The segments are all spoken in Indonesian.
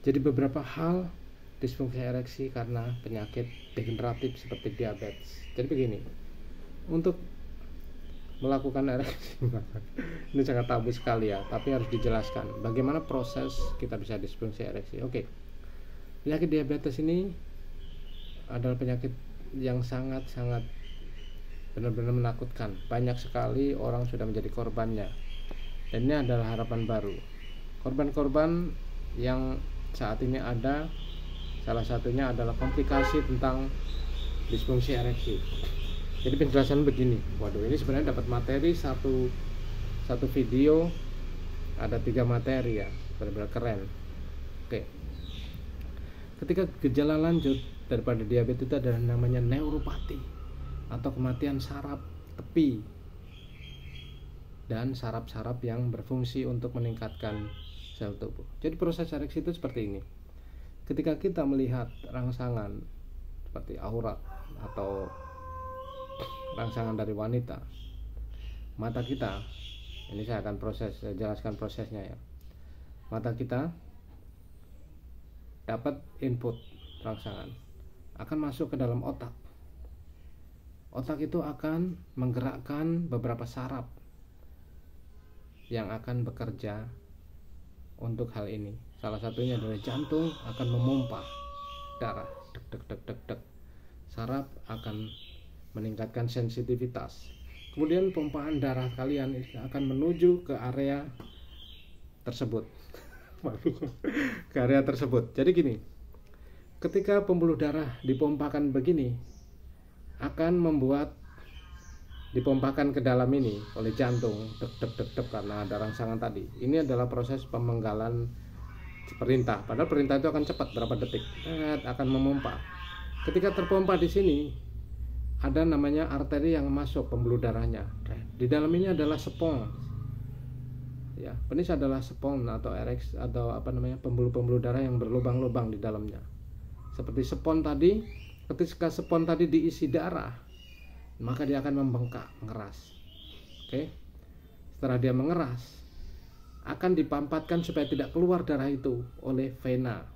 Jadi beberapa hal disfungsi ereksi karena penyakit degeneratif seperti diabetes. Jadi begini, untuk melakukan ereksi ini sangat tabu sekali ya, tapi harus dijelaskan bagaimana proses kita bisa disfungsi ereksi. Oke, penyakit diabetes ini adalah penyakit yang sangat-sangat benar-benar menakutkan. Banyak sekali orang sudah menjadi korbannya, dan ini adalah harapan baru. Korban-korban yang saat ini ada, salah satunya adalah komplikasi tentang disfungsi ereksi. Jadi penjelasan begini, waduh ini sebenarnya dapat materi satu video, ada 3 materi ya, benar-benar keren. Oke, ketika gejala lanjut daripada diabetes itu adalah namanya neuropati atau kematian saraf tepi dan saraf-saraf yang berfungsi untuk meningkatkan sel tubuh. Jadi proses ereksi itu seperti ini. Ketika kita melihat rangsangan seperti aurat atau rangsangan dari wanita, mata kita, ini saya jelaskan prosesnya ya. Mata kita dapat input rangsangan, akan masuk ke dalam otak. Otak itu akan menggerakkan beberapa saraf yang akan bekerja untuk hal ini. Salah satunya adalah jantung akan memompa darah, dek dek dek dek dek. Saraf akan meningkatkan sensitivitas. Kemudian pompaan darah kalian akan menuju ke area tersebut. Ke area tersebut. Jadi gini, ketika pembuluh darah dipompakan begini, akan membuat dipompakan ke dalam ini oleh jantung, dek dek dek dek, karena ada rangsangan tadi. Ini adalah proses pemenggalan perintah. Padahal perintah itu akan cepat, berapa detik, akan memompa. Ketika terpompa di sini, ada namanya arteri yang masuk pembuluh darahnya. Di dalam ini adalah spons. Ya, penis adalah spons atau ereks atau pembuluh-pembuluh darah yang berlubang-lubang di dalamnya. Seperti spons tadi, ketika spons tadi diisi darah, maka dia akan membengkak, mengeras. Oke. Setelah dia mengeras, akan dipampatkan supaya tidak keluar darah itu oleh vena.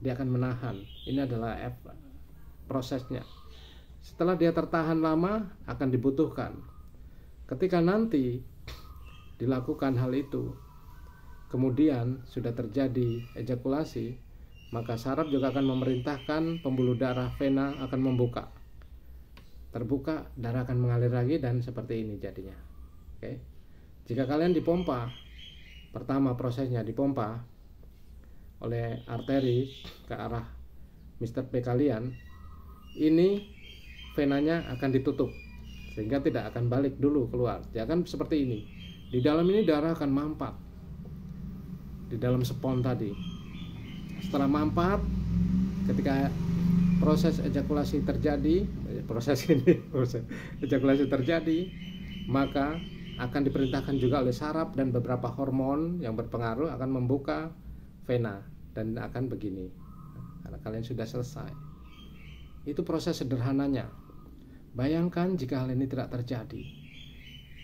Dia akan menahan. Ini adalah prosesnya. Setelah dia tertahan lama, akan dibutuhkan. Ketika nanti dilakukan hal itu, kemudian sudah terjadi ejakulasi, maka saraf juga akan memerintahkan pembuluh darah vena akan membuka. Terbuka, darah akan mengalir lagi dan seperti ini jadinya. Oke. Jika kalian dipompa, pertama prosesnya dipompa oleh arteri ke arah Mr. P kalian, ini venanya akan ditutup sehingga tidak akan balik dulu keluar. Jangan seperti ini. Di dalam ini darah akan mampat di dalam spons tadi. Setelah mampat, ketika proses ejakulasi terjadi, ejakulasi terjadi, maka akan diperintahkan juga oleh saraf dan beberapa hormon yang berpengaruh akan membuka vena dan akan begini. Karena kalian sudah selesai. Itu proses sederhananya. Bayangkan jika hal ini tidak terjadi.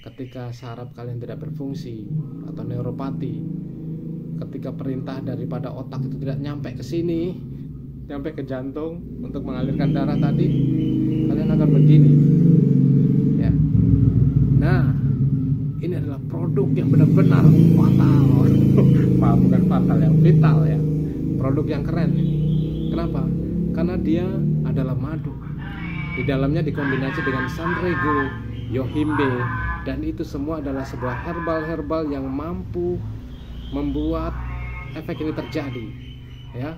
Ketika saraf kalian tidak berfungsi atau neuropati, ketika perintah daripada otak itu tidak nyampe ke sini, nyampe ke jantung untuk mengalirkan darah tadi, kalian akan begini. Ya. Nah, ini adalah produk yang benar-benar fatal. Bukan fatal, yang vital ya. Produk yang keren. Kenapa? Karena dia adalah madu. Di dalamnya dikombinasi dengan Sanrego, Yohimbe, dan itu semua adalah sebuah herbal yang mampu membuat efek ini terjadi. Ya,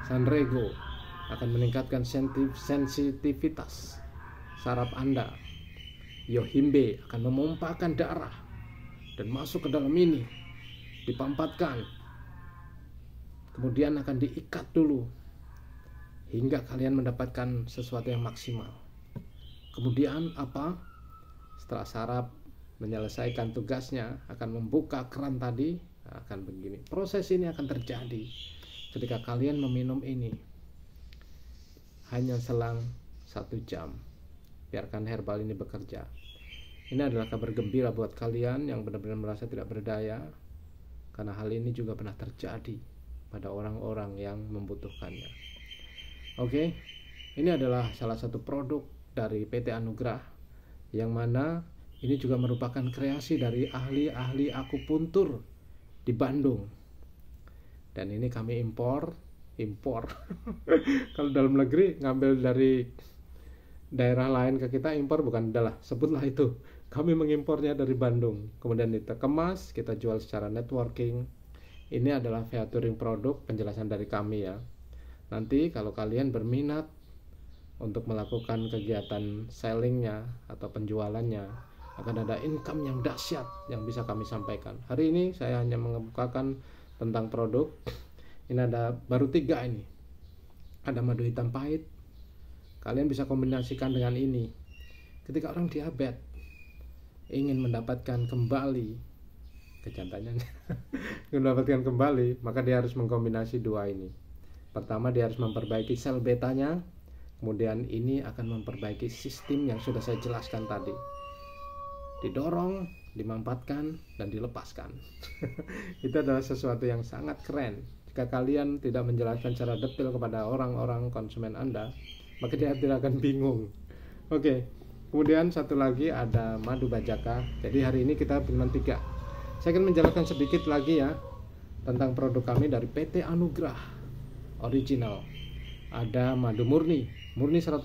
Sanrego akan meningkatkan sensitivitas saraf Anda. Yohimbe akan memompakan darah dan masuk ke dalam ini, dipampatkan, kemudian akan diikat dulu hingga kalian mendapatkan sesuatu yang maksimal. Kemudian apa? Setelah saraf menyelesaikan tugasnya, akan membuka keran tadi, akan begini. Proses ini akan terjadi ketika kalian meminum ini. Hanya selang 1 jam. Biarkan herbal ini bekerja. Ini adalah kabar gembira buat kalian yang benar-benar merasa tidak berdaya, karena hal ini juga pernah terjadi pada orang-orang yang membutuhkannya. Oke, ini adalah salah satu produk dari PT Anugrah, yang mana ini juga merupakan kreasi dari ahli-ahli akupuntur di Bandung. Dan ini kami impor. Kalau dalam negeri ngambil dari daerah lain ke kita, impor bukan, adalah sebutlah itu. Kami mengimpornya dari Bandung, kemudian kita kemas, kita jual secara networking. Ini adalah featuring produk, penjelasan dari kami ya. Nanti kalau kalian berminat untuk melakukan kegiatan sellingnya atau penjualannya, akan ada income yang dahsyat yang bisa kami sampaikan. Hari ini saya hanya mengemukakan tentang produk. Ini ada baru 3 ini. Ada madu hitam pahit. Kalian bisa kombinasikan dengan ini. Ketika orang diabetes ingin mendapatkan kembali kejantannya, mendapatkan kembali, maka dia harus mengkombinasi 2 ini. Pertama, dia harus memperbaiki sel betanya. Kemudian ini akan memperbaiki sistem yang sudah saya jelaskan tadi. Didorong, dimampatkan, dan dilepaskan. Itu adalah sesuatu yang sangat keren. Jika kalian tidak menjelaskan secara detail kepada orang-orang konsumen Anda, maka dia tidak akan bingung. Oke, kemudian satu lagi ada madu bajaka. Jadi hari ini kita cuma 3. Saya akan menjelaskan sedikit lagi ya tentang produk kami dari PT Anugrah original. Ada madu murni 100%,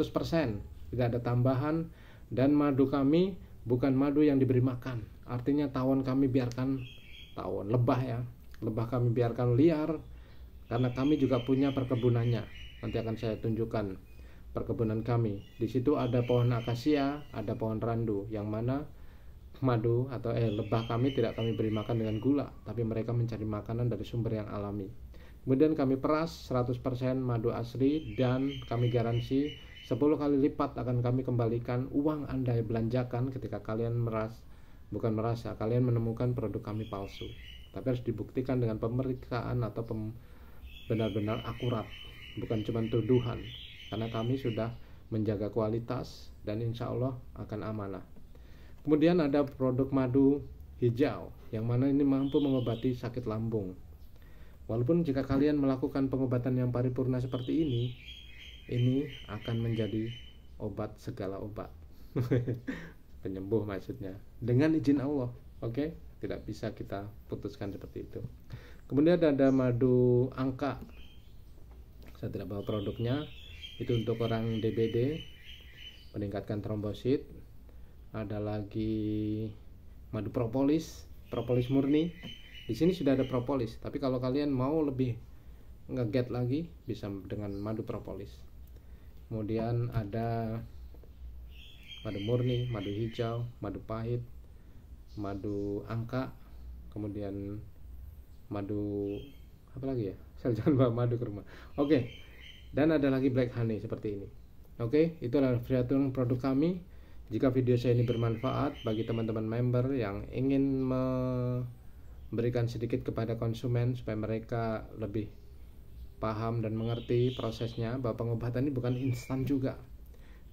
tidak ada tambahan. Dan madu kami bukan madu yang diberi makan. Artinya tawon kami biarkan, tawon lebah ya, lebah kami biarkan liar, karena kami juga punya perkebunannya. Nanti akan saya tunjukkan perkebunan kami. Di situ ada pohon akasia, ada pohon randu, yang mana madu atau lebah kami tidak kami beri makan dengan gula, tapi mereka mencari makanan dari sumber yang alami. Kemudian kami peras 100% madu asli, dan kami garansi 10 kali lipat akan kami kembalikan uang Anda yang belanjakan ketika kalian kalian menemukan produk kami palsu. Tapi harus dibuktikan dengan pemeriksaan atau benar-benar akurat, bukan cuma tuduhan, karena kami sudah menjaga kualitas dan insya Allah akan amanah. Kemudian ada produk madu hijau, yang mana ini mampu mengobati sakit lambung. Walaupun jika kalian melakukan pengobatan yang paripurna seperti ini akan menjadi obat segala obat. Penyembuh maksudnya, dengan izin Allah. Oke, tidak bisa kita putuskan seperti itu. Kemudian ada madu angka. Saya tidak bawa produknya. Itu untuk orang DBD, meningkatkan trombosit. Ada lagi madu propolis murni. Di sini sudah ada propolis, tapi kalau kalian mau lebih ngeget lagi, bisa dengan madu propolis. Kemudian ada madu murni, madu hijau, madu pahit, madu angka, kemudian madu apa lagi ya? Saya jangan bawa madu ke rumah. Oke. Dan ada lagi black honey seperti ini. Oke, itu adalah featuring produk kami. Jika video saya ini bermanfaat bagi teman-teman member yang ingin memberikan sedikit kepada konsumen supaya mereka lebih paham dan mengerti prosesnya, bahwa pengobatan ini bukan instan juga.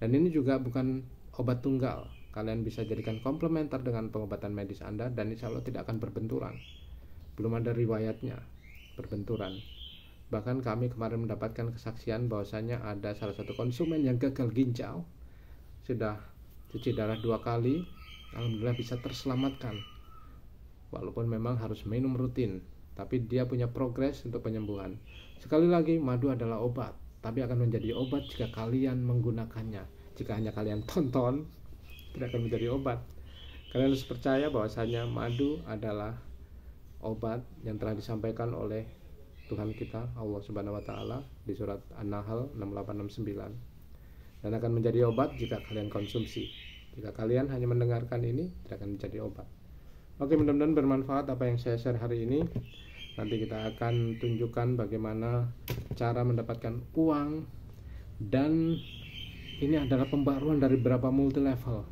Dan ini juga bukan obat tunggal. Kalian bisa jadikan komplementer dengan pengobatan medis Anda, dan insya Allah tidak akan berbenturan. Belum ada riwayatnya berbenturan. Bahkan kami kemarin mendapatkan kesaksian bahwasanya ada salah satu konsumen yang gagal ginjal, sudah cuci darah 2 kali, alhamdulillah bisa terselamatkan. Walaupun memang harus minum rutin, tapi dia punya progres untuk penyembuhan. Sekali lagi, madu adalah obat, tapi akan menjadi obat jika kalian menggunakannya. Jika hanya kalian tonton, tidak akan menjadi obat. Kalian harus percaya bahwasanya madu adalah obat yang telah disampaikan oleh Tuhan kita, Allah Subhanahu wa Ta'ala, di surat An-Nahl 6869, dan akan menjadi obat jika kalian konsumsi. Jika kalian hanya mendengarkan ini, tidak akan menjadi obat. Oke, mudah-mudahan bermanfaat apa yang saya share hari ini. Nanti kita akan tunjukkan bagaimana cara mendapatkan uang, dan ini adalah pembaruan dari beberapa multi level.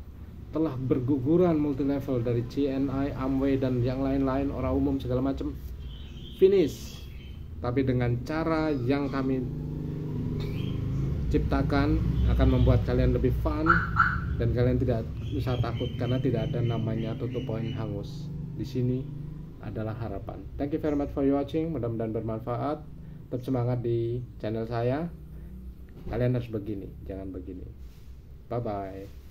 Telah berguguran multi level dari CNI, Amway, dan yang lain-lain, orang umum segala macam, finish. Tapi dengan cara yang kami ciptakan akan membuat kalian lebih fun, dan kalian tidak usah takut karena tidak ada namanya tutup poin hangus. Di sini adalah harapan. Thank you very much for watching. Mudah-mudahan bermanfaat. Tetap semangat di channel saya. Kalian harus begini, jangan begini. Bye bye.